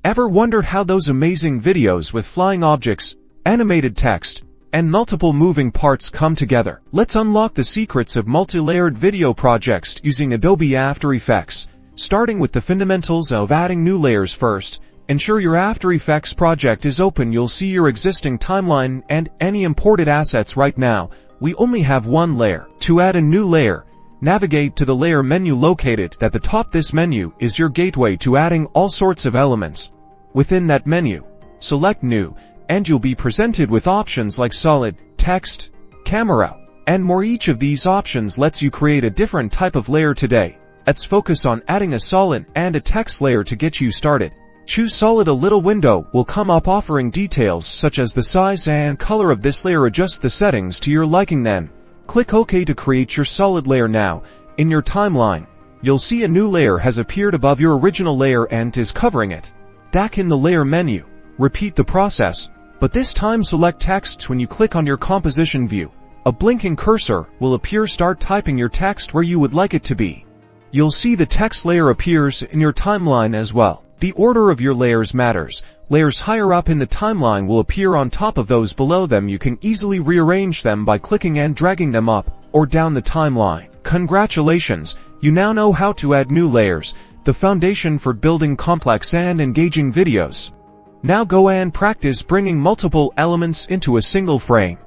Ever wondered how those amazing videos with flying objects, animated text, and multiple moving parts come together? Let's unlock the secrets of multi-layered video projects using Adobe After Effects. Starting with the fundamentals of adding new layers first, ensure your After Effects project is open. You'll see your existing timeline and any imported assets. Right now, we only have one layer. To add a new layer, navigate to the layer menu located at the top. This menu is your gateway to adding all sorts of elements. Within that menu, select New, and you'll be presented with options like Solid, Text, Camera, and more. Each of these options lets you create a different type of layer. Today, let's focus on adding a solid and a text layer. To get you started, choose Solid. A little window will come up offering details such as the size and color of this layer. Adjust the settings to your liking, then click OK to create your solid layer. Now, in your timeline, you'll see a new layer has appeared above your original layer and is covering it. Back in the layer menu, repeat the process, but this time select text. When you click on your composition view, a blinking cursor will appear. Start typing your text where you would like it to be. You'll see the text layer appears in your timeline as well. The order of your layers matters. Layers higher up in the timeline will appear on top of those below them. You can easily rearrange them by clicking and dragging them up or down the timeline. Congratulations, you now know how to add new layers, the foundation for building complex and engaging videos. Now go and practice bringing multiple elements into a single frame.